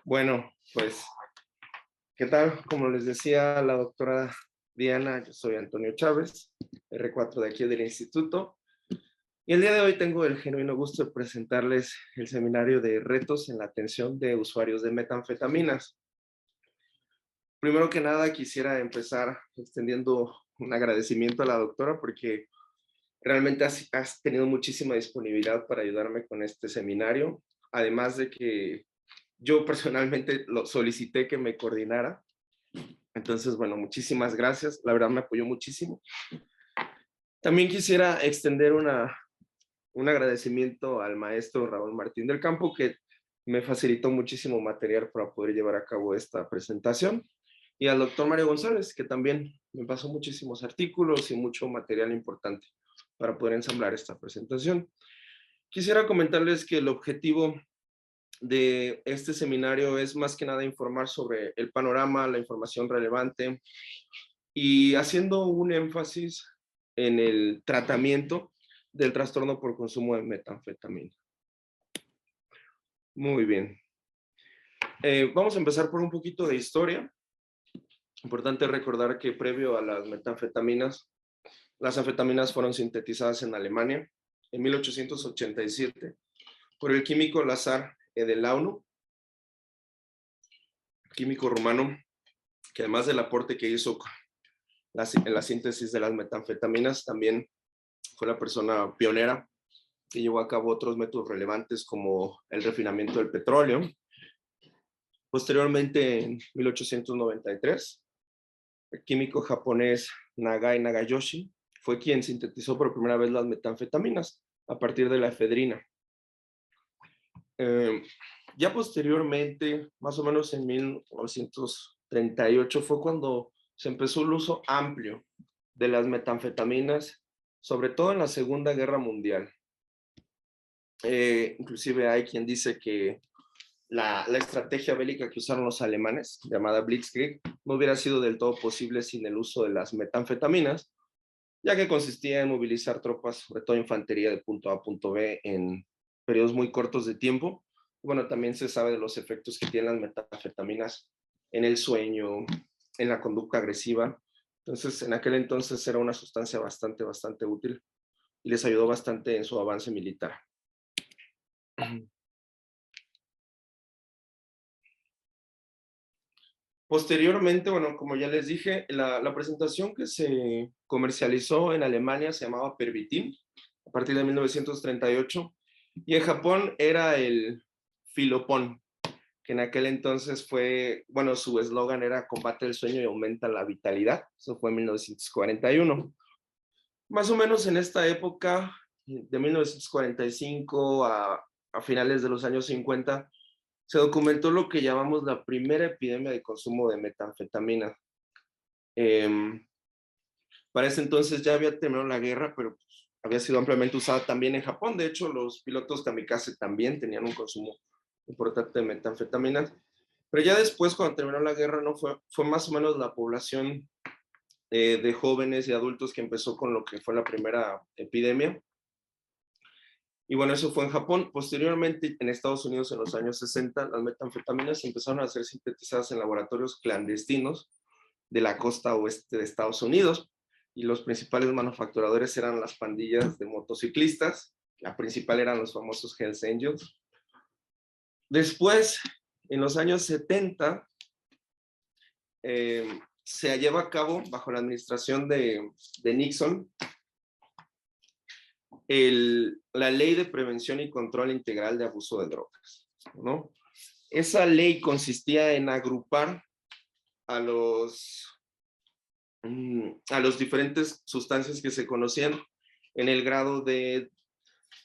Bueno, pues, ¿qué tal? Como les decía la doctora Diana, yo soy Antonio Chávez, R4 de aquí del instituto, y el día de hoy tengo el genuino gusto de presentarles el seminario de retos en la atención de usuarios de metanfetaminas. Primero que nada, quisiera empezar extendiendo un agradecimiento a la doctora porque realmente has tenido muchísima disponibilidad para ayudarme con este seminario, además de que yo personalmente lo solicité que me coordinara. Entonces, bueno, muchísimas gracias. La verdad me apoyó muchísimo. También quisiera extender un agradecimiento al maestro Raúl Martín del Campo, que me facilitó muchísimo material para poder llevar a cabo esta presentación. Y al doctor Mario González, que también me pasó muchísimos artículos y mucho material importante para poder ensamblar esta presentación. Quisiera comentarles que el objetivo de este seminario es más que nada informar sobre el panorama, la información relevante y haciendo un énfasis en el tratamiento del trastorno por consumo de metanfetamina. Muy bien. Vamos a empezar por un poquito de historia. Importante recordar que previo a las metanfetaminas, las anfetaminas fueron sintetizadas en Alemania en 1887 por el químico Lazar Edelaunu, químico rumano, que además del aporte que hizo en la síntesis de las metanfetaminas, también fue la persona pionera que llevó a cabo otros métodos relevantes como el refinamiento del petróleo. Posteriormente, en 1893, el químico japonés Nagai Nagayoshi fue quien sintetizó por primera vez las metanfetaminas a partir de la efedrina. Ya posteriormente, más o menos en 1938, fue cuando se empezó el uso amplio de las metanfetaminas, sobre todo en la Segunda Guerra Mundial. Inclusive hay quien dice que la estrategia bélica que usaron los alemanes, llamada Blitzkrieg, no hubiera sido del todo posible sin el uso de las metanfetaminas, ya que consistía en movilizar tropas, sobre todo infantería de punto A a punto B, en periodos muy cortos de tiempo. Bueno, también se sabe de los efectos que tienen las metanfetaminas en el sueño, en la conducta agresiva. Entonces, en aquel entonces era una sustancia bastante útil y les ayudó bastante en su avance militar. Posteriormente, bueno, como ya les dije, la presentación que se comercializó en Alemania se llamaba Pervitin, a partir de 1938, y en Japón era el Filopón, que en aquel entonces fue, bueno, su eslogan era combate el sueño y aumenta la vitalidad. Eso fue en 1941. Más o menos en esta época, de 1945 a finales de los años 50, se documentó lo que llamamos la primera epidemia de consumo de metanfetamina. Para ese entonces ya había terminado la guerra, pero pues, había sido ampliamente usada también en Japón. De hecho, los pilotos kamikaze también tenían un consumo importante de metanfetaminas. Pero ya después, cuando terminó la guerra, no fue más o menos la población de jóvenes y adultos que empezó con lo que fue la primera epidemia. Y bueno, eso fue en Japón. Posteriormente, en Estados Unidos, en los años 60, las metanfetaminas empezaron a ser sintetizadas en laboratorios clandestinos de la costa oeste de Estados Unidos. Y los principales manufacturadores eran las pandillas de motociclistas. La principal eran los famosos Hells Angels. Después, en los años 70, se lleva a cabo, bajo la administración de Nixon, la Ley de Prevención y Control Integral de Abuso de Drogas, ¿no? Esa ley consistía en agrupar a los diferentes sustancias que se conocían en el grado de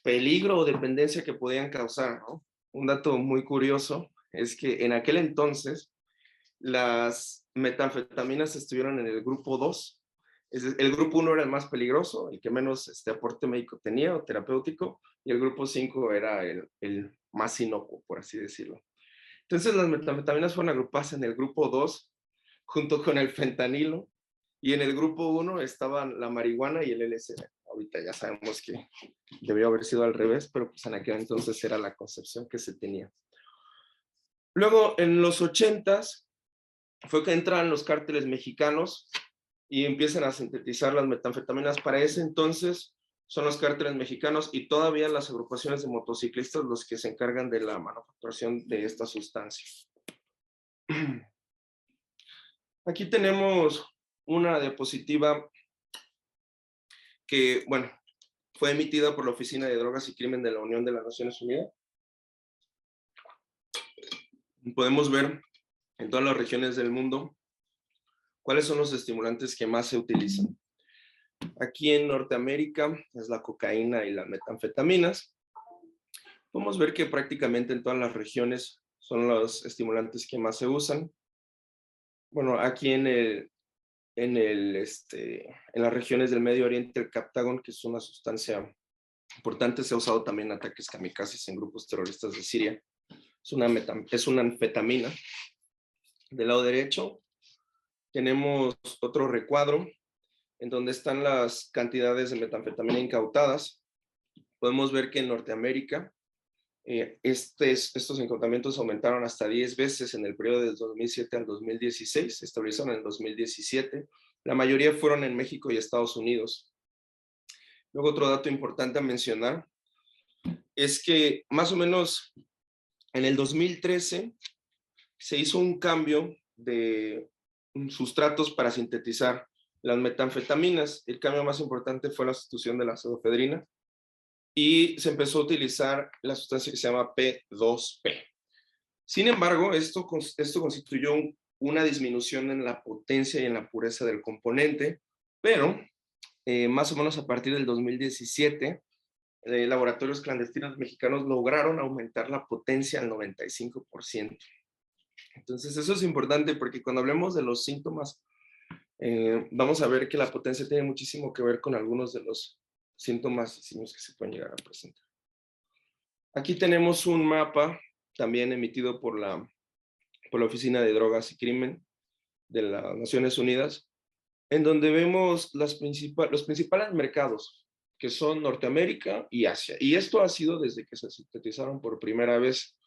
peligro o dependencia que podían causar, ¿no? Un dato muy curioso es que en aquel entonces las metanfetaminas estuvieron en el grupo 2. El grupo 1 era el más peligroso, el que menos aporte médico tenía o terapéutico, y el grupo 5 era el más inocuo, por así decirlo. Entonces las metanfetaminas fueron agrupadas en el grupo 2 junto con el fentanilo, y en el grupo 1 estaban la marihuana y el LSD. Ahorita ya sabemos que debió haber sido al revés, pero pues en aquel entonces era la concepción que se tenía. Luego, en los 80s, fue que entran los cárteles mexicanos y empiezan a sintetizar las metanfetaminas. Para ese entonces son los cárteles mexicanos y todavía las agrupaciones de motociclistas los que se encargan de la manufacturación de esta sustancia. Aquí tenemos una diapositiva que, bueno, fue emitida por la Oficina de Drogas y Crimen de la Unión de las Naciones Unidas. Podemos ver en todas las regiones del mundo cuáles son los estimulantes que más se utilizan. Aquí en Norteamérica es la cocaína y las metanfetaminas. Podemos ver que prácticamente en todas las regiones son los estimulantes que más se usan. Bueno, aquí en las regiones del Medio Oriente, el Captagon, que es una sustancia importante, se ha usado también en ataques kamikazes en grupos terroristas de Siria. Es una anfetamina. Del lado derecho tenemos otro recuadro en donde están las cantidades de metanfetamina incautadas. Podemos ver que en Norteamérica estos incautamientos aumentaron hasta 10 veces en el periodo del 2007 al 2016, se estabilizaron en el 2017. La mayoría fueron en México y Estados Unidos. Luego, otro dato importante a mencionar es que más o menos en el 2013 se hizo un cambio de sustratos para sintetizar las metanfetaminas. El cambio más importante fue la sustitución de la pseudoefedrina y se empezó a utilizar la sustancia que se llama P2P. Sin embargo, esto constituyó una disminución en la potencia y en la pureza del componente, pero más o menos a partir del 2017, laboratorios clandestinos mexicanos lograron aumentar la potencia al 95%. Entonces, eso es importante porque cuando hablemos de los síntomas, vamos a ver que la potencia tiene muchísimo que ver con algunos de los síntomas y signos que se pueden llegar a presentar. Aquí tenemos un mapa también emitido por la Oficina de Drogas y Crimen de las Naciones Unidas, en donde vemos los principales mercados, que son Norteamérica y Asia. Y esto ha sido desde que se sintetizaron por primera vez.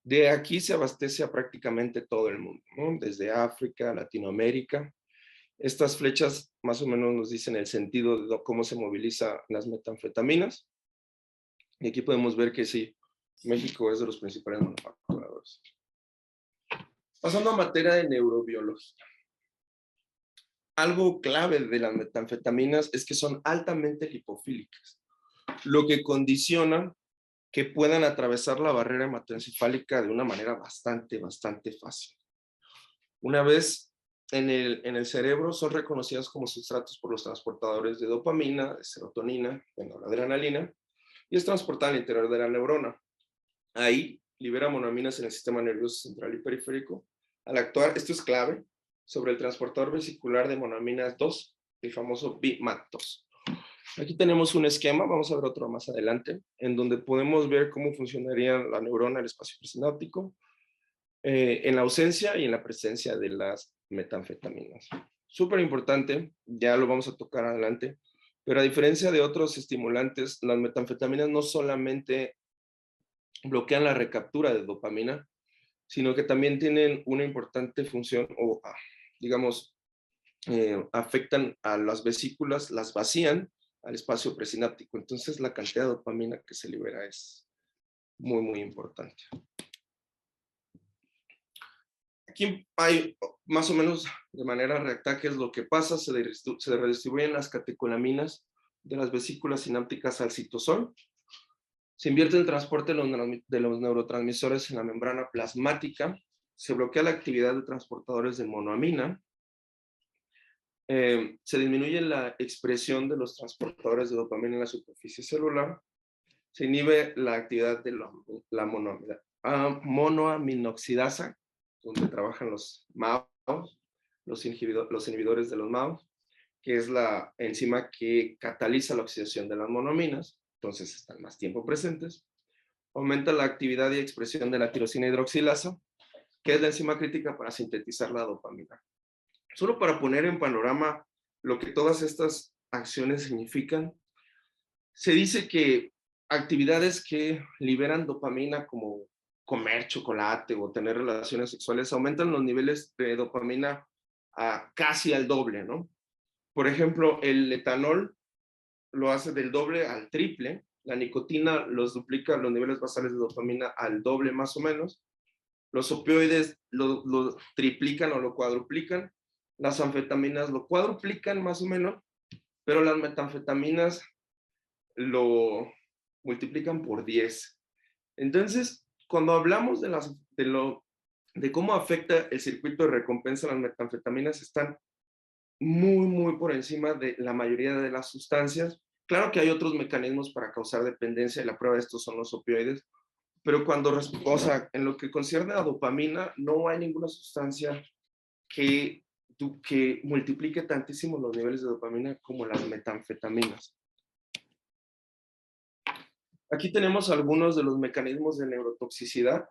De aquí se abastece a prácticamente todo el mundo, ¿no? Desde África, Latinoamérica. Estas flechas más o menos nos dicen el sentido de cómo se movilizan las metanfetaminas. Y aquí podemos ver que sí, México es de los principales manufacturadores. Pasando a materia de neurobiología. Algo clave de las metanfetaminas es que son altamente lipofílicas, lo que condiciona que puedan atravesar la barrera hematoencefálica de una manera bastante fácil. Una vez en el cerebro, son reconocidas como sustratos por los transportadores de dopamina, de serotonina, de noradrenalina, y es transportada al interior de la neurona. Ahí libera monoaminas en el sistema nervioso central y periférico. Al actuar, esto es clave, sobre el transportador vesicular de monoaminas 2, el famoso VMAT2. Aquí tenemos un esquema, vamos a ver otro más adelante, en donde podemos ver cómo funcionaría la neurona, el espacio presináptico, en la ausencia y en la presencia de las metanfetaminas. Súper importante, ya lo vamos a tocar adelante, pero a diferencia de otros estimulantes, las metanfetaminas no solamente bloquean la recaptura de dopamina, sino que también tienen una importante función, o digamos, afectan a las vesículas, las vacían al espacio presináptico. Entonces la cantidad de dopamina que se libera es muy importante. Aquí hay más o menos de manera recta qué es lo que pasa, se redistribuyen las catecolaminas de las vesículas sinápticas al citosol, se invierte el transporte de los neurotransmisores en la membrana plasmática, se bloquea la actividad de transportadores de monoamina, se disminuye la expresión de los transportadores de dopamina en la superficie celular, se inhibe la actividad de la monoaminoxidasa, donde trabajan los MAOs, los inhibidores de los MAOs, que es la enzima que cataliza la oxidación de las monoaminas, entonces están más tiempo presentes. Aumenta la actividad y expresión de la tirosina hidroxilasa, que es la enzima crítica para sintetizar la dopamina. Solo para poner en panorama lo que todas estas acciones significan, se dice que actividades que liberan dopamina como comer chocolate o tener relaciones sexuales, aumentan los niveles de dopamina a casi al doble, ¿no? Por ejemplo, el etanol lo hace del doble al triple, la nicotina los duplica los niveles basales de dopamina al doble más o menos, los opioides lo triplican o lo cuadruplican, las anfetaminas lo cuadruplican más o menos, pero las metanfetaminas lo multiplican por 10. Entonces, cuando hablamos de cómo afecta el circuito de recompensa, las metanfetaminas están muy por encima de la mayoría de las sustancias. Claro que hay otros mecanismos para causar dependencia y la prueba de estos son los opioides, pero o sea, en lo que concierne a dopamina, no hay ninguna sustancia que multiplique tantísimo los niveles de dopamina como las metanfetaminas. Aquí tenemos algunos de los mecanismos de neurotoxicidad,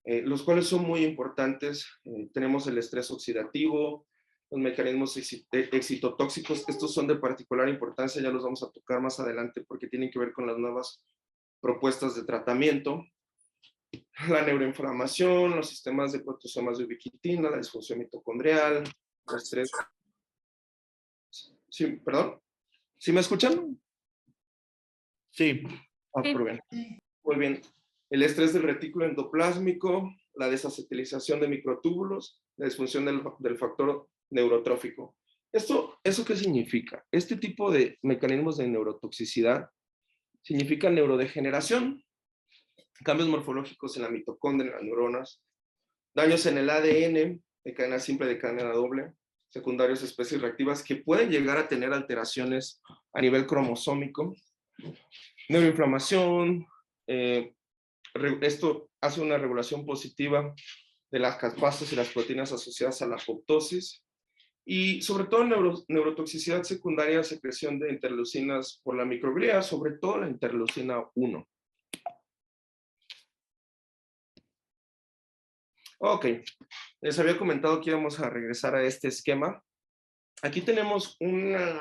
los cuales son muy importantes. Tenemos el estrés oxidativo, los mecanismos excitotóxicos. Estos son de particular importancia, ya los vamos a tocar más adelante porque tienen que ver con las nuevas propuestas de tratamiento. La neuroinflamación, los sistemas de proteasomas de ubiquitina, la disfunción mitocondrial, el estrés. Sí, perdón. ¿Sí me escuchan? Sí. Muy bien. Muy bien. El estrés del retículo endoplásmico, la desacetilización de microtúbulos, la disfunción del factor neurotrófico. ¿Eso qué significa? Este tipo de mecanismos de neurotoxicidad significa neurodegeneración, cambios morfológicos en la mitocondria, en las neuronas, daños en el ADN, de cadena simple, de cadena doble, secundarios de especies reactivas que pueden llegar a tener alteraciones a nivel cromosómico, neuroinflamación, esto hace una regulación positiva de las caspasas y las proteínas asociadas a la apoptosis, y sobre todo neurotoxicidad secundaria, secreción de interleucinas por la microglía, sobre todo la interleucina 1. Ok, les había comentado que íbamos a regresar a este esquema. Aquí tenemos una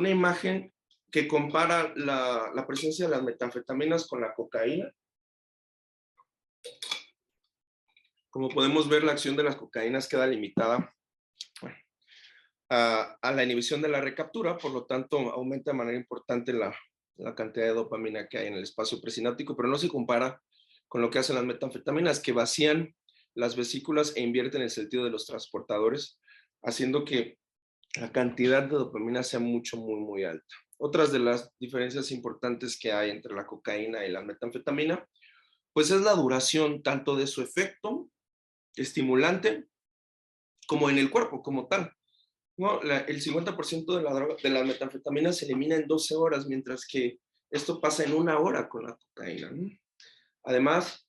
imagen que compara la presencia de las metanfetaminas con la cocaína. Como podemos ver, la acción de las cocaínas queda limitada a la inhibición de la recaptura, por lo tanto aumenta de manera importante la cantidad de dopamina que hay en el espacio presináptico, pero no se compara con lo que hacen las metanfetaminas, que vacían las vesículas e invierten el sentido de los transportadores, haciendo que la cantidad de dopamina sea muy alta. Otras de las diferencias importantes que hay entre la cocaína y la metanfetamina, pues es la duración tanto de su efecto estimulante como en el cuerpo como tal. ¿No? El 50% de la metanfetamina se elimina en 12 horas, mientras que esto pasa en 1 hora con la cocaína, ¿no? Además,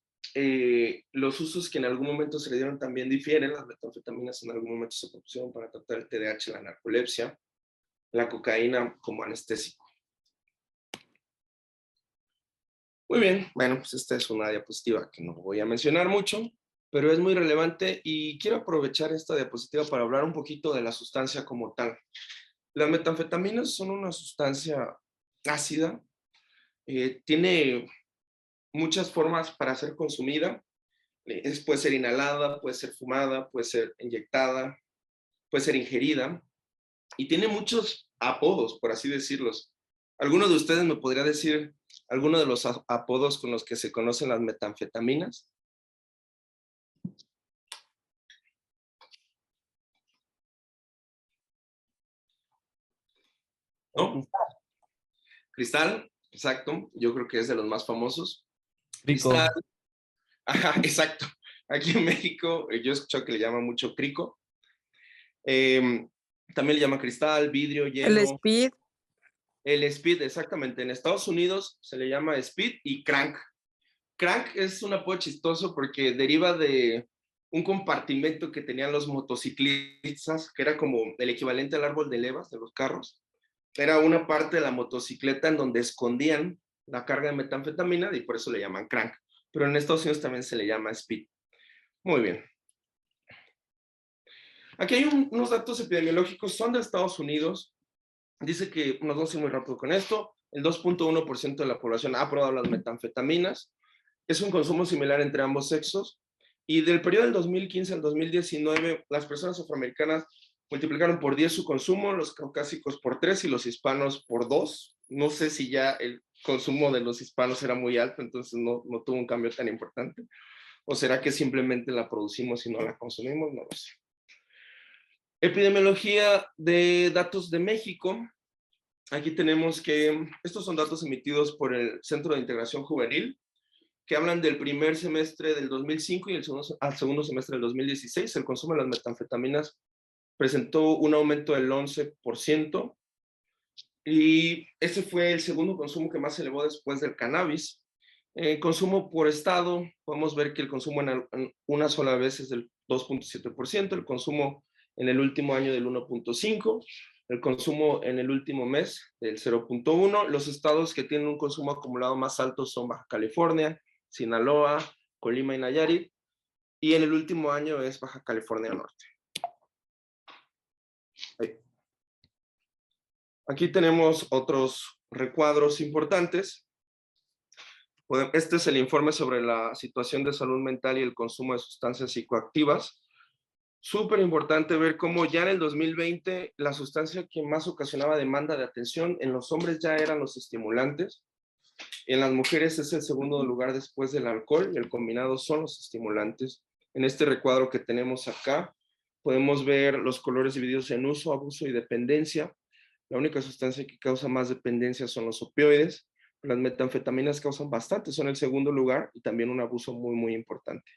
los usos que en algún momento se le dieron también difieren. Las metanfetaminas en algún momento se propusieron para tratar el TDAH, la narcolepsia, la cocaína como anestésico. Muy bien, bueno, pues esta es una diapositiva que no voy a mencionar mucho, pero es muy relevante y quiero aprovechar esta diapositiva para hablar un poquito de la sustancia como tal. Las metanfetaminas son una sustancia ácida, tiene muchas formas para ser consumida, puede ser inhalada, puede ser fumada, puede ser inyectada, puede ser ingerida, y tiene muchos apodos, por así decirlos. ¿Alguno de ustedes me podría decir alguno de los apodos con los que se conocen las metanfetaminas? ¿No? Cristal, exacto. Yo creo que es de los más famosos. Crico. Cristal. Ajá, exacto. Aquí en México, yo he escuchado que le llaman mucho crico. También le llama cristal, vidrio, hielo. El speed. El speed, exactamente. En Estados Unidos se le llama speed y crank. Crank es un apodo chistoso porque deriva de un compartimento que tenían los motociclistas, que era como el equivalente al árbol de levas de los carros. Era una parte de la motocicleta en donde escondían la carga de metanfetamina y por eso le llaman crank. Pero en Estados Unidos también se le llama speed. Muy bien. Aquí hay unos datos epidemiológicos, son de Estados Unidos. Dice que, nos vamos a ir muy rápido con esto, el 2.1% de la población ha probado las metanfetaminas. Es un consumo similar entre ambos sexos. Y del periodo del 2015 al 2019, las personas afroamericanas multiplicaron por 10 su consumo, los caucásicos por 3 y los hispanos por 2. No sé si ya el consumo de los hispanos era muy alto, entonces no tuvo un cambio tan importante. ¿O será que simplemente la producimos y no la consumimos? No lo sé. Epidemiología de datos de México. Aquí tenemos que estos son datos emitidos por el Centro de Integración Juvenil, que hablan del primer semestre del 2005 y al segundo semestre del 2016. El consumo de las metanfetaminas presentó un aumento del 11%, y ese fue el segundo consumo que más se elevó después del cannabis. Consumo por estado, podemos ver que el consumo en una sola vez es del 2.7%, el consumo en el último año del 1.5%, el consumo en el último mes del 0.1%. Los estados que tienen un consumo acumulado más alto son Baja California, Sinaloa, Colima y Nayarit, y en el último año es Baja California Norte. Ahí. Aquí tenemos otros recuadros importantes. Este es el informe sobre la situación de salud mental y el consumo de sustancias psicoactivas. Súper importante ver cómo ya en el 2020 la sustancia que más ocasionaba demanda de atención en los hombres ya eran los estimulantes. En las mujeres es el segundo lugar después del alcohol, y el combinado son los estimulantes. En este recuadro que tenemos acá podemos ver los colores divididos en uso, abuso y dependencia. La única sustancia que causa más dependencia son los opioides. Las metanfetaminas causan bastante, son el segundo lugar, y también un abuso muy, muy importante.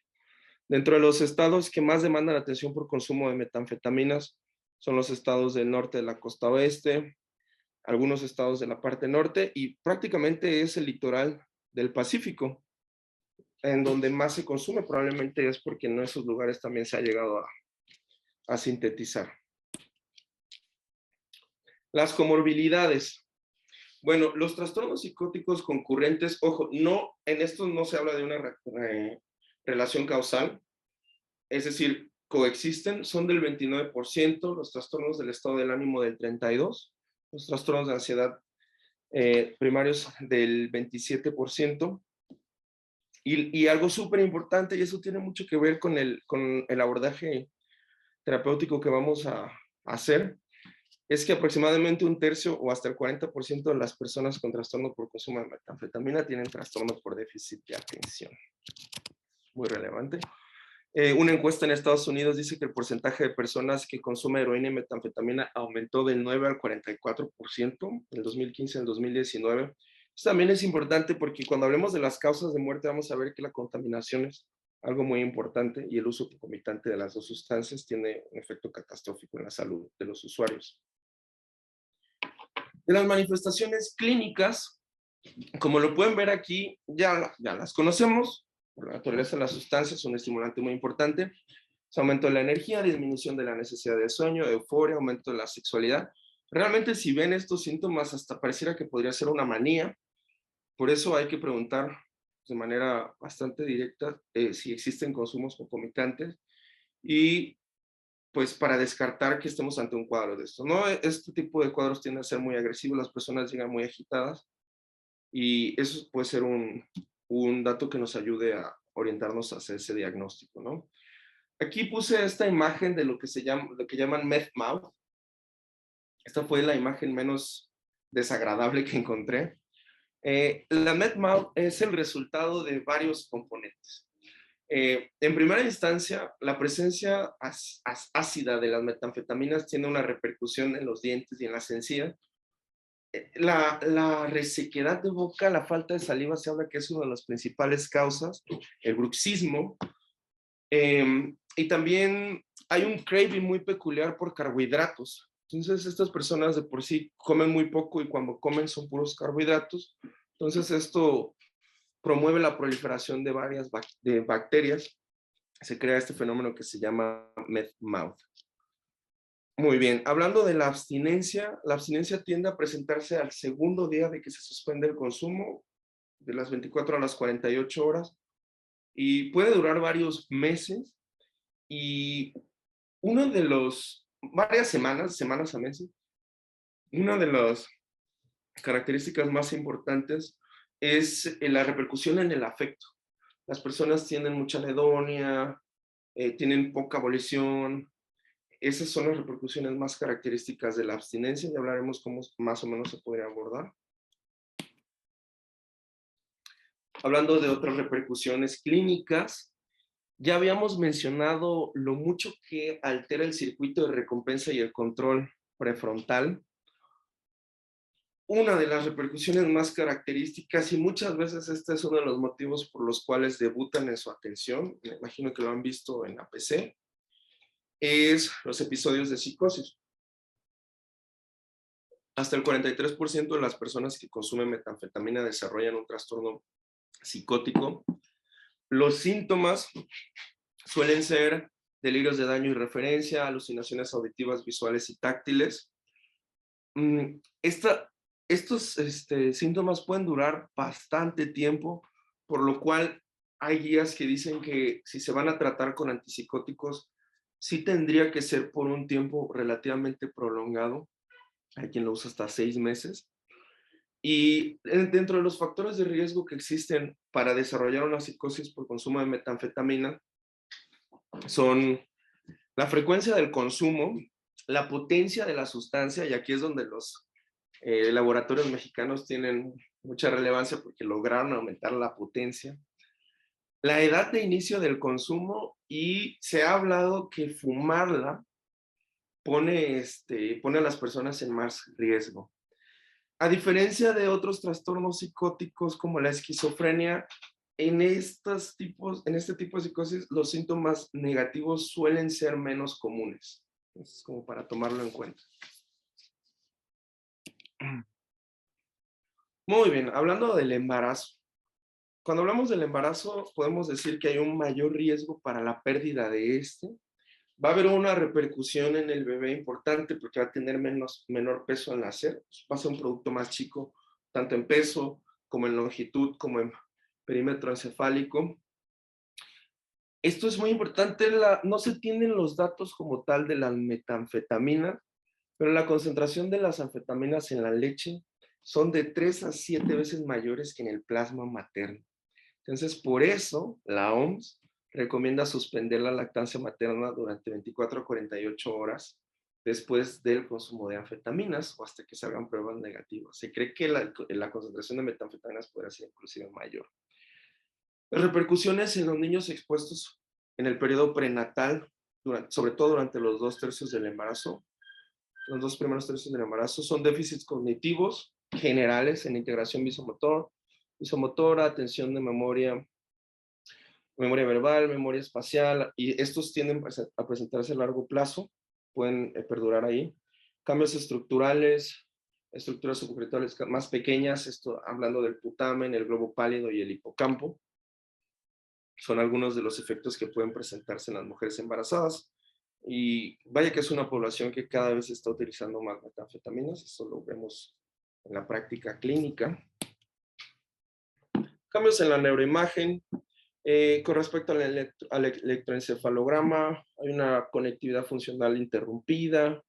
Dentro de los estados que más demandan atención por consumo de metanfetaminas son los estados del norte de la costa oeste, algunos estados de la parte norte, y prácticamente es el litoral del Pacífico, en donde más se consume. Probablemente es porque en esos lugares también se ha llegado a sintetizar. Las comorbilidades. Bueno, los trastornos psicóticos concurrentes, ojo, no, en esto no se habla de una relación causal, es decir, coexisten, son del 29%, los trastornos del estado del ánimo del 32%, los trastornos de ansiedad primarios del 27%, y algo súper importante, y eso tiene mucho que ver con el abordaje terapéutico que vamos a hacer, es que aproximadamente un tercio o hasta el 40% de las personas con trastorno por consumo de metanfetamina tienen trastorno por déficit de atención. Muy relevante. Una encuesta en Estados Unidos dice que el porcentaje de personas que consumen heroína y metanfetamina aumentó del 9 al 44% del 2015 al 2019. Esto también es importante porque cuando hablemos de las causas de muerte vamos a ver que la contaminación es algo muy importante, y el uso concomitante de las dos sustancias tiene un efecto catastrófico en la salud de los usuarios. De las manifestaciones clínicas, como lo pueden ver aquí, ya las conocemos. Por la naturaleza de las sustancias, es un estimulante muy importante. Es aumento de la energía, disminución de la necesidad de sueño, euforia, aumento de la sexualidad. Realmente, si ven estos síntomas, hasta pareciera que podría ser una manía. Por eso hay que preguntar de manera bastante directa si existen consumos concomitantes, y pues para descartar que estemos ante un cuadro de esto, ¿no? Este tipo de cuadros tienden a ser muy agresivos, las personas llegan muy agitadas, y eso puede ser un dato que nos ayude a orientarnos hacia ese diagnóstico, ¿no? Aquí puse esta imagen de lo que llaman meth mouth. Esta fue la imagen menos desagradable que encontré. La meth mouth es el resultado de varios componentes. En primera instancia, la presencia ácida de las metanfetaminas tiene una repercusión en los dientes y en las encías. La resequedad de boca, la falta de saliva, se habla que es una de las principales causas, el bruxismo, y también hay un craving muy peculiar por carbohidratos. Entonces estas personas de por sí comen muy poco, y cuando comen son puros carbohidratos. Entonces esto promueve la proliferación de varias bacterias. Se crea este fenómeno que se llama meth mouth. Muy bien, hablando de la abstinencia tiende a presentarse al segundo día de que se suspende el consumo, de las 24 a las 48 horas, y puede durar varios meses, y varias semanas a meses. Una de las características más importantes es la repercusión en el afecto. Las personas tienen mucha anedonia, tienen poca volición. Esas son las repercusiones más características de la abstinencia y hablaremos cómo más o menos se podría abordar. Hablando de otras repercusiones clínicas, ya habíamos mencionado lo mucho que altera el circuito de recompensa y el control prefrontal. Una de las repercusiones más características, y muchas veces este es uno de los motivos por los cuales debutan en su atención, me imagino que lo han visto en APC, es los episodios de psicosis. Hasta el 43% de las personas que consumen metanfetamina desarrollan un trastorno psicótico. Los síntomas suelen ser delirios de daño y referencia, alucinaciones auditivas, visuales y táctiles. Estos síntomas pueden durar bastante tiempo, por lo cual hay guías que dicen que si se van a tratar con antipsicóticos, sí tendría que ser por un tiempo relativamente prolongado. Hay quien lo usa hasta 6 meses. Y dentro de los factores de riesgo que existen para desarrollar una psicosis por consumo de metanfetamina son la frecuencia del consumo, la potencia de la sustancia, y aquí es donde los laboratorios mexicanos tienen mucha relevancia porque lograron aumentar la potencia, la edad de inicio del consumo, y se ha hablado que fumarla pone a las personas en más riesgo. A diferencia de otros trastornos psicóticos como la esquizofrenia, en este tipo de psicosis los síntomas negativos suelen ser menos comunes. Es como para tomarlo en cuenta. Muy bien, hablando del embarazo. Cuando hablamos del embarazo, podemos decir que hay un mayor riesgo para la pérdida de este. Va a haber una repercusión en el bebé importante porque va a tener menor peso al nacer. Va a ser un producto más chico, tanto en peso, como en longitud, como en perímetro encefálico. Esto es muy importante, no se tienen los datos como tal de la metanfetamina, pero la concentración de las anfetaminas en la leche son de 3 a 7 veces mayores que en el plasma materno. Entonces, por eso la OMS recomienda suspender la lactancia materna durante 24 a 48 horas después del consumo de anfetaminas o hasta que salgan pruebas negativas. Se cree que la concentración de metanfetaminas podría ser inclusive mayor. Las repercusiones en los niños expuestos en el periodo prenatal, sobre todo durante los 2 tercios del embarazo, los 2 primeros tercios del embarazo, son déficits cognitivos generales en integración visomotora, atención de memoria verbal, memoria espacial, y estos tienden a presentarse a largo plazo, pueden perdurar ahí. Cambios estructurales, estructuras subcretales más pequeñas, esto hablando del putamen, el globo pálido y el hipocampo, son algunos de los efectos que pueden presentarse en las mujeres embarazadas. Y vaya que es una población que cada vez está utilizando más metanfetaminas, eso lo vemos en la práctica clínica. Cambios en la neuroimagen. Con respecto al electroencefalograma, hay una conectividad funcional interrumpida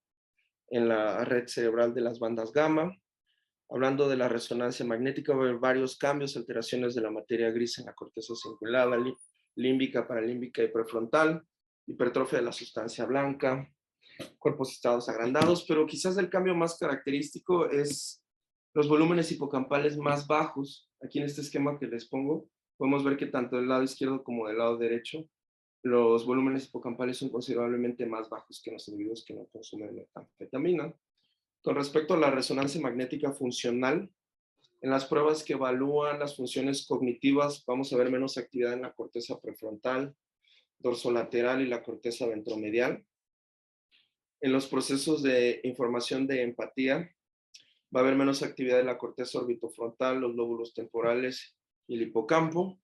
en la red cerebral de las bandas gamma. Hablando de la resonancia magnética, va a haber varios cambios, alteraciones de la materia gris en la corteza cingulada, límbica, paralímbica y prefrontal, hipertrofia de la sustancia blanca, cuerpos estados agrandados, pero quizás el cambio más característico es los volúmenes hipocampales más bajos. Aquí en este esquema que les pongo, podemos ver que tanto del lado izquierdo como del lado derecho, los volúmenes hipocampales son considerablemente más bajos que en los individuos que no consumen metanfetamina. Con respecto a la resonancia magnética funcional, en las pruebas que evalúan las funciones cognitivas, vamos a ver menos actividad en la corteza prefrontal, dorsolateral y la corteza ventromedial. En los procesos de información de empatía, va a haber menos actividad en la corteza orbitofrontal, los lóbulos temporales y el hipocampo.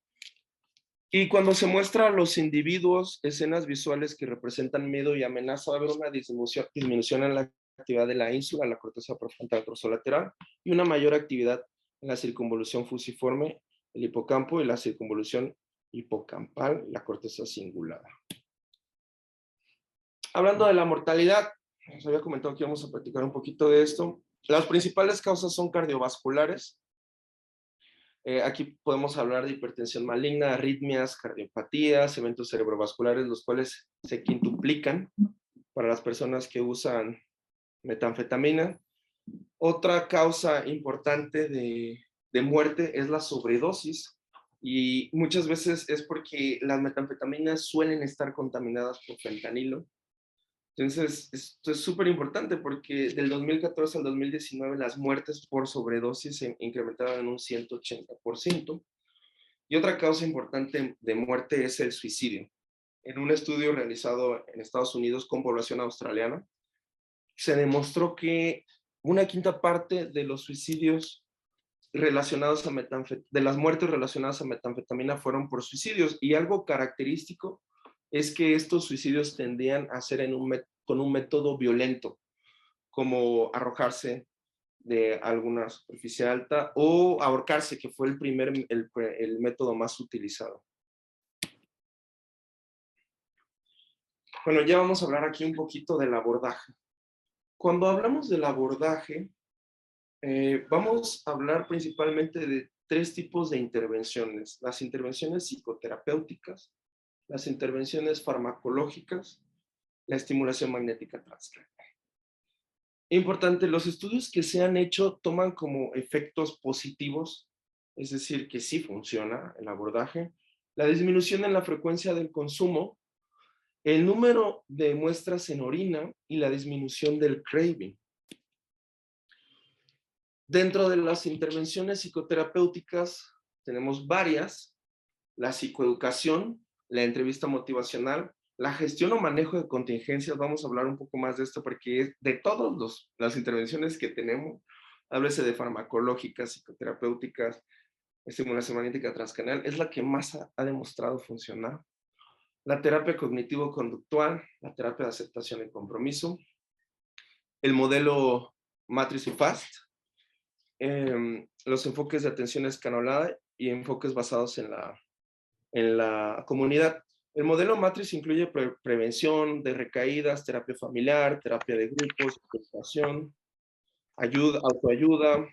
Y cuando se muestra a los individuos escenas visuales que representan miedo y amenaza, va a haber una disminución en la actividad de la ínsula, la corteza prefrontal dorsolateral, y una mayor actividad en la circunvolución fusiforme, el hipocampo, y la circunvolución hipocampal, la corteza cingulada. Hablando de la mortalidad, les había comentado que íbamos a platicar un poquito de esto. Las principales causas son cardiovasculares. Aquí podemos hablar de hipertensión maligna, arritmias, cardiopatías, eventos cerebrovasculares, los cuales se quintuplican para las personas que usan metanfetamina. Otra causa importante de muerte es la sobredosis, y muchas veces es porque las metanfetaminas suelen estar contaminadas por fentanilo. Entonces, esto es súper importante porque del 2014 al 2019 las muertes por sobredosis se incrementaron en un 180%. Y otra causa importante de muerte es el suicidio. En un estudio realizado en Estados Unidos con población australiana, se demostró que una quinta parte de los suicidios relacionados a de las muertes relacionadas a metanfetamina fueron por suicidios, y algo característico es que estos suicidios tendían a ser con un método violento, como arrojarse de alguna superficie alta o ahorcarse, que fue el método más utilizado. Bueno, ya vamos a hablar aquí un poquito del abordaje. Cuando hablamos del abordaje, vamos a hablar principalmente de 3 tipos de intervenciones: las intervenciones psicoterapéuticas, las intervenciones farmacológicas, la estimulación magnética transcranial. Importante, los estudios que se han hecho toman como efectos positivos, es decir, que sí funciona el abordaje, la disminución en la frecuencia del consumo, el número de muestras en orina y la disminución del craving. Dentro de las intervenciones psicoterapéuticas tenemos varias: la psicoeducación, la entrevista motivacional, la gestión o manejo de contingencias. Vamos a hablar un poco más de esto porque de todas las intervenciones que tenemos, háblese de farmacológicas, psicoterapéuticas, estimulación magnética transcranial, es la que más ha demostrado funcionar. La terapia cognitivo-conductual, la terapia de aceptación y compromiso, el modelo Matrix y FAST, los enfoques de atención escalonada y enfoques basados en la comunidad. El modelo Matrix incluye prevención de recaídas, terapia familiar, terapia de grupos, educación, autoayuda,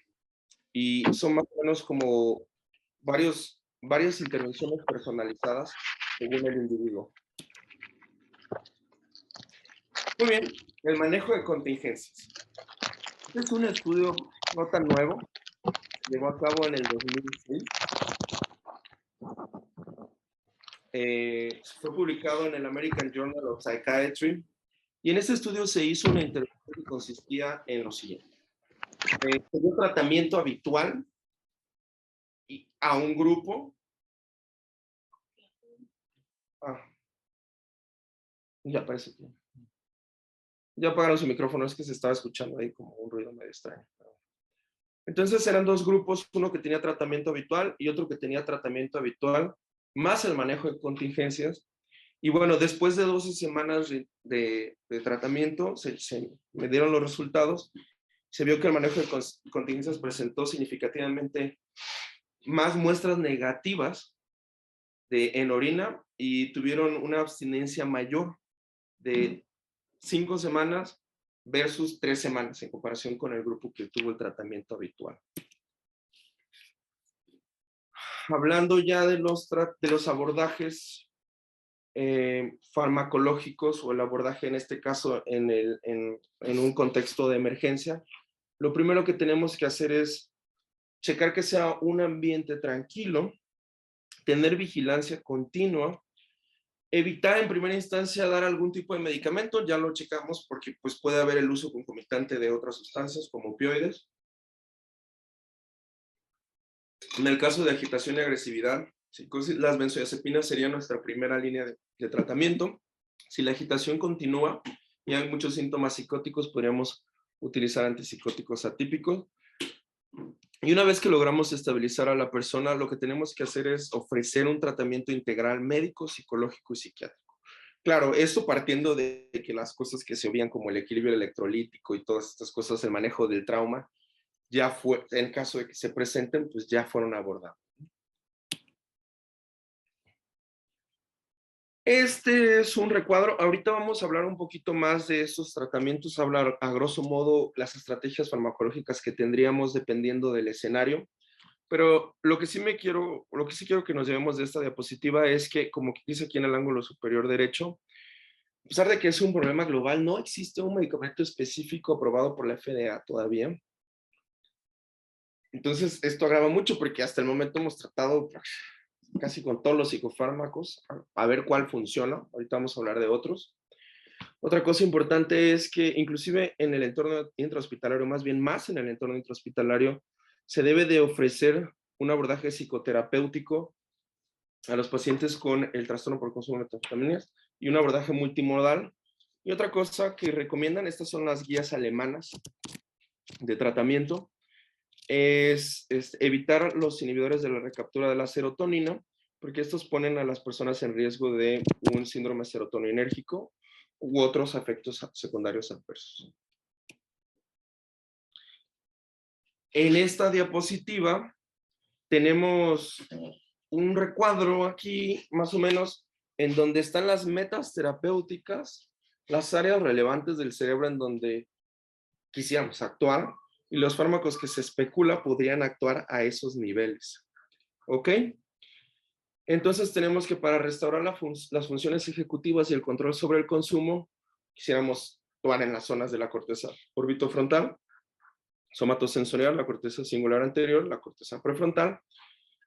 y son más o menos como varias intervenciones personalizadas según el individuo. Muy bien, el manejo de contingencias. Este es un estudio no tan nuevo, se llevó a cabo en el 2006. Fue publicado en el American Journal of Psychiatry, y en este estudio se hizo una intervención que consistía en lo siguiente: se dio tratamiento habitual a un grupo. Ya parece que ya apagaron su micrófono, es que se estaba escuchando ahí como un ruido medio extraño. Entonces eran 2 grupos, uno que tenía tratamiento habitual y otro que tenía tratamiento habitual más el manejo de contingencias. Y bueno, después de 12 semanas de tratamiento, se me dieron los resultados. Se vio que el manejo de contingencias presentó significativamente más muestras negativas en orina, y tuvieron una abstinencia mayor de 5 semanas versus 3 semanas en comparación con el grupo que tuvo el tratamiento habitual. Hablando ya de los abordajes farmacológicos, o el abordaje en este caso en un contexto de emergencia, lo primero que tenemos que hacer es checar que sea un ambiente tranquilo, tener vigilancia continua, evitar en primera instancia dar algún tipo de medicamento. Ya lo checamos porque pues, puede haber el uso concomitante de otras sustancias como opioides. En el caso de agitación y agresividad, las benzodiazepinas serían nuestra primera línea de tratamiento. Si la agitación continúa y hay muchos síntomas psicóticos, podríamos utilizar antipsicóticos atípicos. Y una vez que logramos estabilizar a la persona, lo que tenemos que hacer es ofrecer un tratamiento integral médico, psicológico y psiquiátrico. Claro, esto partiendo de que las cosas que se obvian como el equilibrio electrolítico y todas estas cosas, el manejo del trauma, ya fue, en caso de que se presenten, pues ya fueron abordados. Este es un recuadro. Ahorita vamos a hablar un poquito más de estos tratamientos, hablar a grosso modo las estrategias farmacológicas que tendríamos dependiendo del escenario. Pero lo que sí quiero que nos llevemos de esta diapositiva es que, como dice aquí en el ángulo superior derecho, a pesar de que es un problema global, no existe un medicamento específico aprobado por la FDA todavía. Entonces, esto agrava mucho porque hasta el momento hemos tratado casi con todos los psicofármacos a ver cuál funciona. Ahorita vamos a hablar de otros. Otra cosa importante es que inclusive en el entorno intrahospitalario, más bien más en el entorno intrahospitalario, se debe de ofrecer un abordaje psicoterapéutico a los pacientes con el trastorno por consumo de metanfetaminas y un abordaje multimodal. Y otra cosa que recomiendan, estas son las guías alemanas de tratamiento, es evitar los inhibidores de la recaptura de la serotonina, porque estos ponen a las personas en riesgo de un síndrome serotoninérgico u otros efectos secundarios adversos. En esta diapositiva tenemos un recuadro aquí, más o menos, en donde están las metas terapéuticas, las áreas relevantes del cerebro en donde quisiéramos actuar y los fármacos que se especula podrían actuar a esos niveles. ¿Ok? Entonces tenemos que para restaurar las funciones ejecutivas y el control sobre el consumo, quisiéramos actuar en las zonas de la corteza orbitofrontal, somatosensorial, la corteza singular anterior, la corteza prefrontal.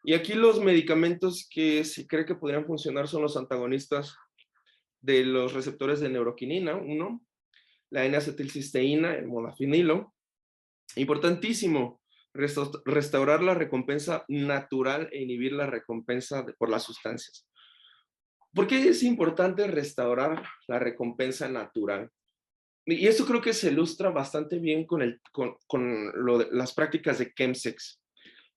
Y aquí los medicamentos que se cree que podrían funcionar son los antagonistas de los receptores de neuroquinina, uno, la N-acetilcisteína, el modafinilo. Importantísimo, restaurar la recompensa natural e inhibir la recompensa por las sustancias. ¿Por qué es importante restaurar la recompensa natural? Y esto creo que se ilustra bastante bien con las prácticas de chemsex.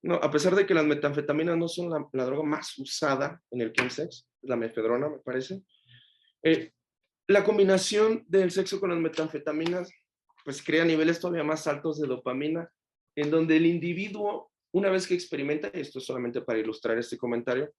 No, a pesar de que las metanfetaminas no son la droga más usada en el chemsex, la mefedrona me parece, la combinación del sexo con las metanfetaminas pues crea niveles todavía más altos de dopamina, en donde el individuo, una vez que experimenta, y esto es solamente para ilustrar este comentario,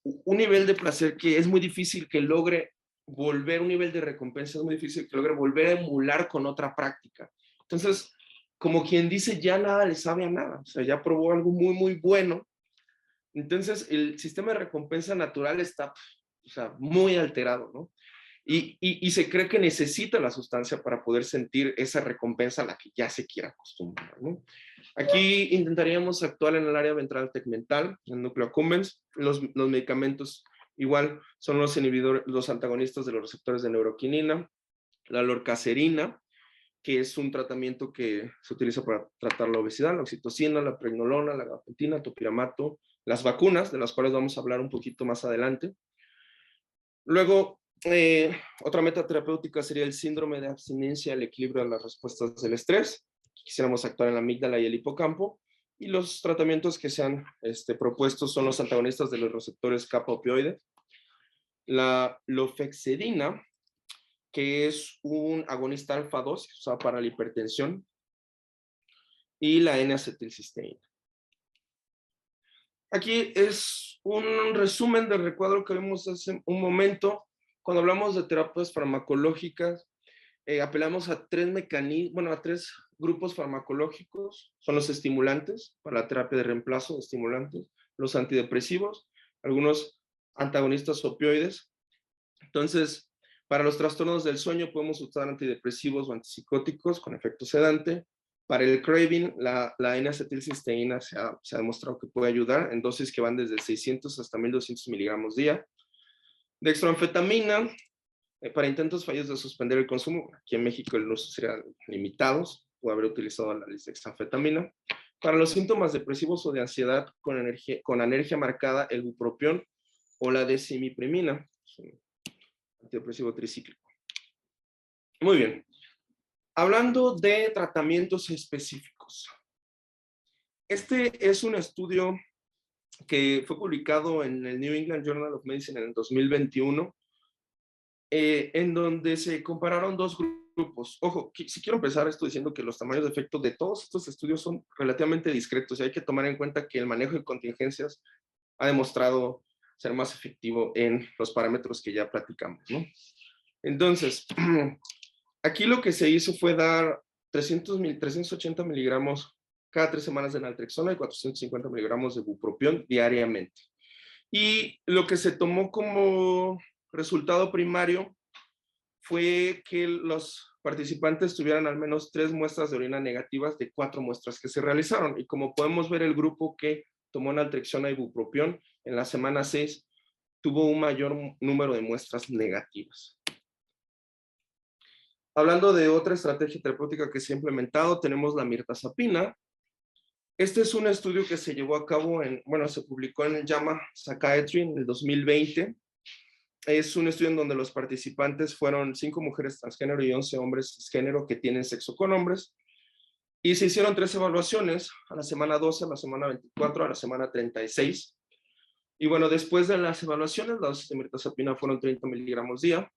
un nivel de placer que es muy difícil que logre volver, un nivel de recompensa es muy difícil que logre volver a emular con otra práctica. Entonces, como quien dice, ya nada le sabe a nada, o sea, ya probó algo muy, muy bueno. Entonces, el sistema de recompensa natural está, o sea, muy alterado, ¿no? Y se cree que necesita la sustancia para poder sentir esa recompensa a la que ya se quiera acostumbrar, ¿no? Aquí intentaríamos actuar en el área ventral tegmental, en el núcleo accumbens. Los medicamentos igual son los inhibidores, los antagonistas de los receptores de neuroquinina, la lorcacerina, que es un tratamiento que se utiliza para tratar la obesidad, la oxitocina, la pregnolona, la gabapentina, topiramato, las vacunas, de las cuales vamos a hablar un poquito más adelante. Luego, otra meta terapéutica sería el síndrome de abstinencia al equilibrio de las respuestas del estrés. Quisiéramos actuar en la amígdala y el hipocampo. Y los tratamientos que se han propuesto son los antagonistas de los receptores kappa opioide, la lofexidina, que es un agonista alfa 2 que se usa para la hipertensión, y la N-acetilcisteína. Aquí es un resumen del recuadro que vimos hace un momento. Cuando hablamos de terapias farmacológicas, apelamos a tres grupos farmacológicos. Son los estimulantes, para la terapia de reemplazo de estimulantes, los antidepresivos, algunos antagonistas opioides. Entonces, para los trastornos del sueño podemos usar antidepresivos o antipsicóticos con efecto sedante. Para el craving, la N-acetilcisteína se ha demostrado que puede ayudar en dosis que van desde 600 hasta 1200 miligramos día. Dextroanfetamina, para intentos fallidos de suspender el consumo, aquí en México el uso sería limitados, puede haber utilizado la dextroanfetamina. Para los síntomas depresivos o de ansiedad con anergia marcada, el bupropión o la decimiprimina, antidepresivo tricíclico. Muy bien. Hablando de tratamientos específicos. Este es un estudio que fue publicado en el New England Journal of Medicine en el 2021, en donde se compararon dos grupos. Ojo, si quiero empezar esto diciendo que los tamaños de efecto de todos estos estudios son relativamente discretos y hay que tomar en cuenta que el manejo de contingencias ha demostrado ser más efectivo en los parámetros que ya platicamos, ¿no? Entonces, aquí lo que se hizo fue dar 380 miligramos cada 3 semanas de naltrexona y 450 miligramos de bupropión diariamente. Y lo que se tomó como resultado primario fue que los participantes tuvieran al menos 3 muestras de orina negativas de 4 muestras que se realizaron. Y como podemos ver, el grupo que tomó naltrexona y bupropión en la semana 6 tuvo un mayor número de muestras negativas. Hablando de otra estrategia terapéutica que se ha implementado, tenemos la mirtazapina. Este es un estudio que se llevó a cabo se publicó en JAMA Psychiatry en el 2020. Es un estudio en donde los participantes fueron 5 mujeres transgénero y 11 hombres cisgénero que tienen sexo con hombres. Y se hicieron 3 evaluaciones, a la semana 12, a la semana 24, a la semana 36. Y bueno, después de las evaluaciones, la dosis de mirtazapina fueron 30 miligramos día.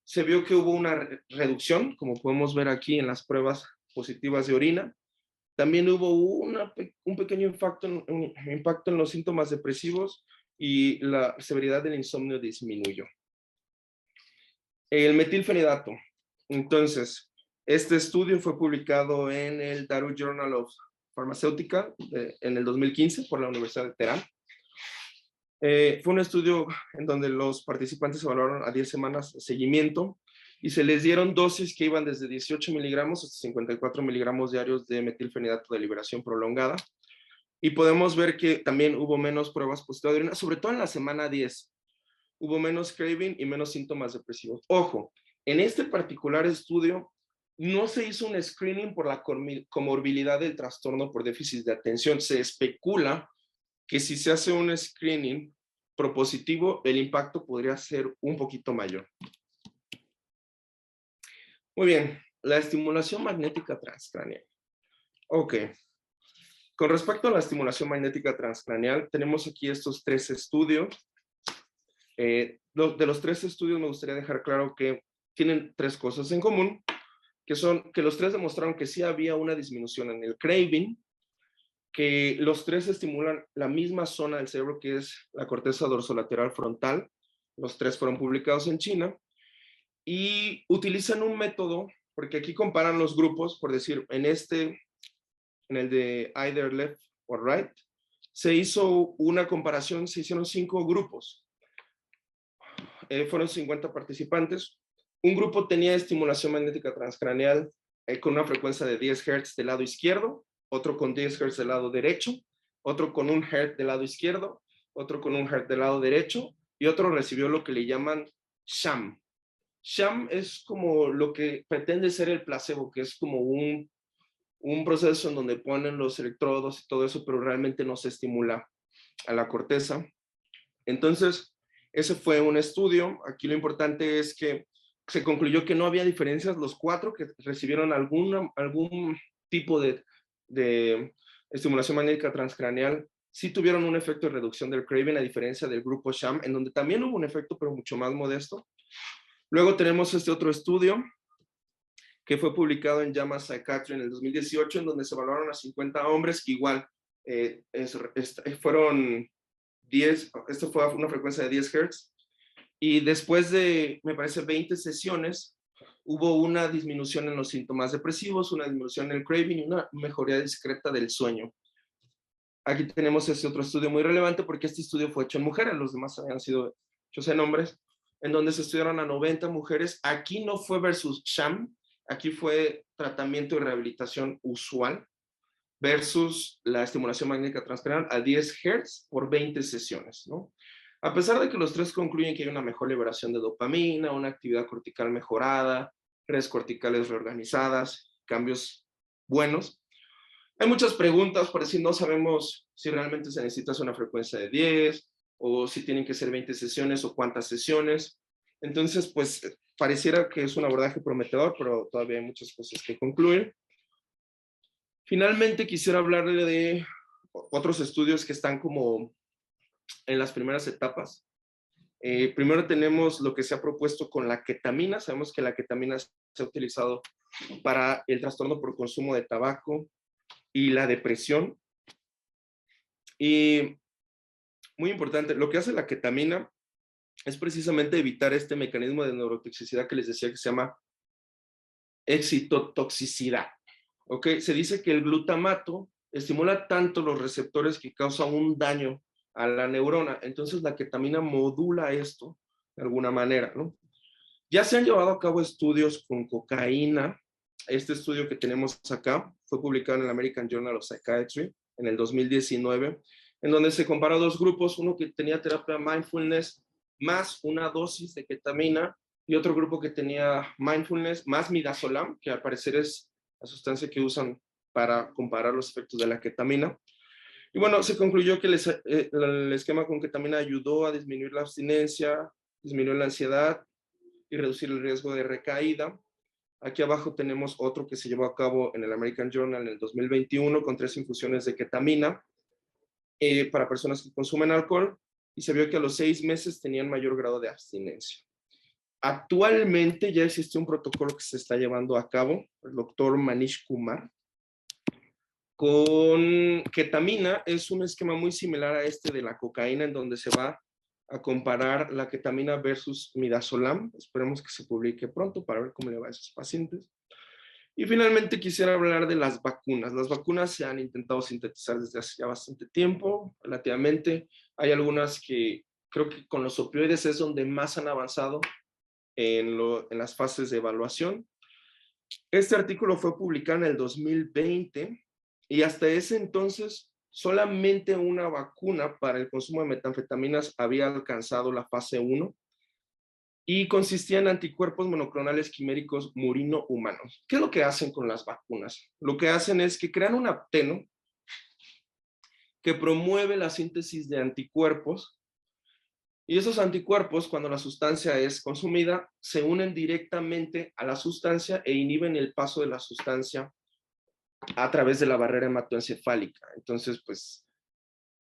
Se vio que hubo una reducción, como podemos ver aquí en las pruebas positivas de orina. También hubo un pequeño impacto en los síntomas depresivos y la severidad del insomnio disminuyó. El metilfenidato. Entonces, este estudio fue publicado en el Daru Journal of Pharmaceutica en el 2015 por la Universidad de Teherán. Fue un estudio en donde los participantes se evaluaron a 10 semanas de seguimiento y se les dieron dosis que iban desde 18 miligramos hasta 54 miligramos diarios de metilfenidato de liberación prolongada. Y podemos ver que también hubo menos pruebas positivas de orina, sobre todo en la semana 10. Hubo menos craving y menos síntomas depresivos. Ojo, en este particular estudio no se hizo un screening por la comorbilidad del trastorno por déficit de atención. Se especula que si se hace un screening propositivo, el impacto podría ser un poquito mayor. Muy bien, la estimulación magnética transcraneal. Ok. Con respecto a la estimulación magnética transcraneal, tenemos aquí estos 3 estudios. De los 3 estudios me gustaría dejar claro que tienen 3 cosas en común, que son que los 3 demostraron que sí había una disminución en el craving, que los 3 estimulan la misma zona del cerebro que es la corteza dorsolateral frontal. Los 3 fueron publicados en China y utilizan un método, porque aquí comparan los grupos, por decir, en el de either left or right, se hizo una comparación, se hicieron 5 grupos. Fueron 50 participantes. Un grupo tenía estimulación magnética transcraneal con una frecuencia de 10 Hz del lado izquierdo, otro con 10 Hz del lado derecho, otro con 1 Hz del lado izquierdo, otro con 1 Hz del lado derecho, y otro recibió lo que le llaman sham. Sham es como lo que pretende ser el placebo, que es como un proceso en donde ponen los electrodos y todo eso, pero realmente no se estimula a la corteza. Entonces, ese fue un estudio. Aquí lo importante es que se concluyó que no había diferencias. Los 4 que recibieron algún tipo de estimulación magnética transcraneal sí tuvieron un efecto de reducción del craving, a diferencia del grupo sham, en donde también hubo un efecto, pero mucho más modesto. Luego tenemos este otro estudio que fue publicado en JAMA Psychiatry en el 2018, en donde se evaluaron a 50 hombres que igual fueron 10, esto fue una frecuencia de 10 Hz, y después de, me parece, 20 sesiones, hubo una disminución en los síntomas depresivos, una disminución en el craving y una mejoría discreta del sueño. Aquí tenemos este otro estudio muy relevante porque este estudio fue hecho en mujeres, los demás habían sido hechos en hombres, en donde se estudiaron a 90 mujeres. Aquí no fue versus sham, aquí fue tratamiento y rehabilitación usual versus la estimulación magnética transcraneal a 10 Hz por 20 sesiones, ¿no? A pesar de que los 3 concluyen que hay una mejor liberación de dopamina, una actividad cortical mejorada, redes corticales reorganizadas, cambios buenos, hay muchas preguntas, por decir, no sabemos si realmente se necesita una frecuencia de 10 o si tienen que ser 20 sesiones o cuántas sesiones. Entonces, pues, pareciera que es un abordaje prometedor, pero todavía hay muchas cosas que concluir. Finalmente, quisiera hablarle de otros estudios que están como en las primeras etapas. Primero tenemos lo que se ha propuesto con la ketamina. Sabemos que la ketamina se ha utilizado para el trastorno por consumo de tabaco y la depresión. Y muy importante, lo que hace la ketamina es precisamente evitar este mecanismo de neurotoxicidad que les decía, que se llama excitotoxicidad. ¿Ok? Se dice que el glutamato estimula tanto los receptores que causa un daño a la neurona. Entonces la ketamina modula esto de alguna manera, ¿no? Ya se han llevado a cabo estudios con cocaína. Este estudio que tenemos acá fue publicado en el American Journal of Psychiatry en el 2019, en donde se comparó dos grupos, uno que tenía terapia mindfulness más una dosis de ketamina y otro grupo que tenía mindfulness más midazolam, que al parecer es la sustancia que usan para comparar los efectos de la ketamina. Y bueno, se concluyó que el esquema con ketamina ayudó a disminuir la abstinencia, disminuir la ansiedad y reducir el riesgo de recaída. Aquí abajo tenemos otro que se llevó a cabo en el American Journal en el 2021 con 3 infusiones de ketamina para personas que consumen alcohol y se vio que a los 6 meses tenían mayor grado de abstinencia. Actualmente ya existe un protocolo que se está llevando a cabo, el doctor Manish Kumar, con ketamina. Es un esquema muy similar a este de la cocaína, en donde se va a comparar la ketamina versus midazolam. Esperemos que se publique pronto para ver cómo le va a esos pacientes. Y finalmente quisiera hablar de las vacunas. Las vacunas se han intentado sintetizar desde hace ya bastante tiempo, relativamente. Hay algunas que creo que con los opioides es donde más han avanzado en las fases de evaluación. Este artículo fue publicado en el 2020 y hasta ese entonces solamente una vacuna para el consumo de metanfetaminas había alcanzado la fase 1 y consistía en anticuerpos monoclonales quiméricos murino humanos. ¿Qué es lo que hacen con las vacunas? Lo que hacen es que crean un apteno que promueve la síntesis de anticuerpos y esos anticuerpos, cuando la sustancia es consumida, se unen directamente a la sustancia e inhiben el paso de la sustancia a través de la barrera hematoencefálica. Entonces, pues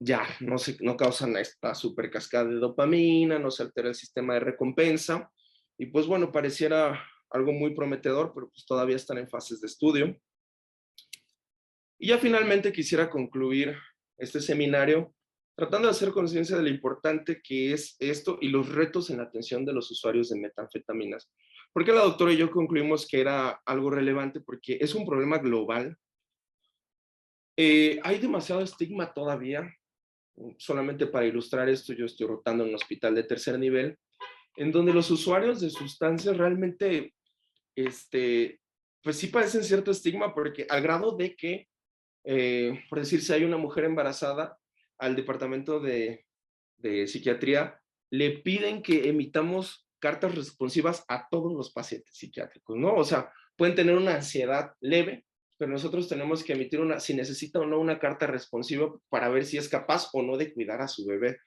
ya no causan esta super cascada de dopamina, no se altera el sistema de recompensa. Y pues bueno, pareciera algo muy prometedor, pero pues todavía están en fases de estudio. Y ya finalmente quisiera concluir este seminario tratando de hacer conciencia de lo importante que es esto y los retos en la atención de los usuarios de metanfetaminas. Porque la doctora y yo concluimos que era algo relevante porque es un problema global. Hay demasiado estigma todavía. Solamente para ilustrar esto, yo estoy rotando en un hospital de tercer nivel, en donde los usuarios de sustancias realmente, pues sí padecen cierto estigma, porque al grado de que, por decir, si hay una mujer embarazada, al departamento de psiquiatría le piden que emitamos cartas responsivas a todos los pacientes psiquiátricos, ¿no? O sea, pueden tener una ansiedad leve, pero nosotros tenemos que emitir si necesita o no una carta responsiva para ver si es capaz o no de cuidar a su bebé.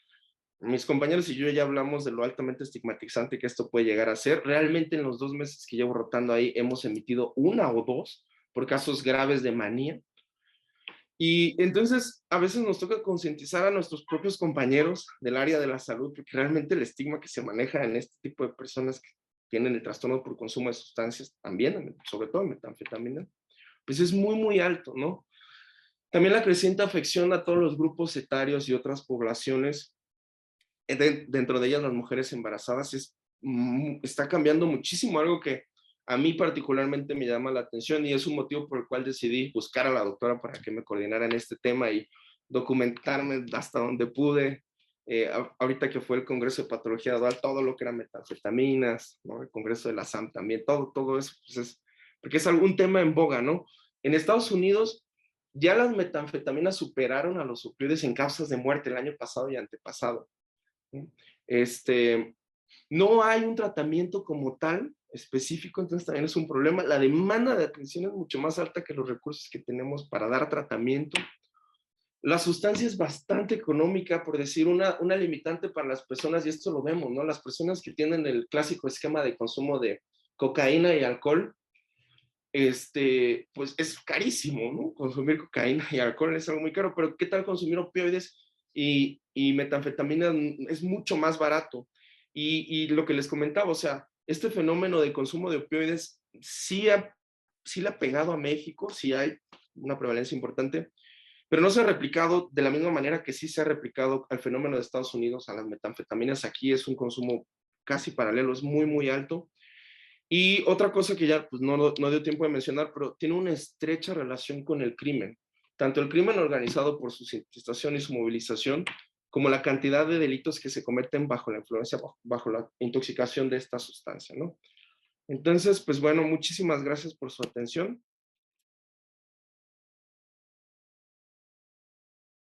Mis compañeros y yo ya hablamos de lo altamente estigmatizante que esto puede llegar a ser. Realmente en los 2 meses que llevo rotando ahí hemos emitido 1 o 2 por casos graves de manía. Y entonces a veces nos toca concientizar a nuestros propios compañeros del área de la salud, porque realmente el estigma que se maneja en este tipo de personas que tienen el trastorno por consumo de sustancias, también, sobre todo metanfetamina, pues es muy, muy alto, ¿no? También la creciente afección a todos los grupos etarios y otras poblaciones, dentro de ellas las mujeres embarazadas, está cambiando muchísimo, algo que a mí particularmente me llama la atención y es un motivo por el cual decidí buscar a la doctora para que me coordinara en este tema y documentarme hasta donde pude. Ahorita que fue el Congreso de Patología Dual, todo lo que era metanfetaminas, ¿no? El Congreso de la SAM también, todo eso, pues porque es algún tema en boga, ¿no? En Estados Unidos ya las metanfetaminas superaron a los opioides en causas de muerte el año pasado y antepasado. No hay un tratamiento como tal específico, entonces también es un problema. La demanda de atención es mucho más alta que los recursos que tenemos para dar tratamiento. La sustancia es bastante económica, por decir una limitante para las personas, y esto lo vemos, ¿no? Las personas que tienen el clásico esquema de consumo de cocaína y alcohol, pues es carísimo, ¿no? Consumir cocaína y alcohol es algo muy caro, pero ¿qué tal consumir opioides y metanfetamina? Es mucho más barato. Y lo que les comentaba, o sea, este fenómeno de consumo de opioides sí le ha pegado a México, sí hay una prevalencia importante, pero no se ha replicado de la misma manera que sí se ha replicado al fenómeno de Estados Unidos, a las metanfetaminas. Aquí es un consumo casi paralelo, es muy, muy alto. Y otra cosa que ya pues, no dio tiempo de mencionar, pero tiene una estrecha relación con el crimen. tanto el crimen organizado por su incrustación y su movilización, como la cantidad de delitos que se cometen bajo la influencia, bajo la intoxicación de esta sustancia, ¿no? Entonces, pues bueno, muchísimas gracias por su atención.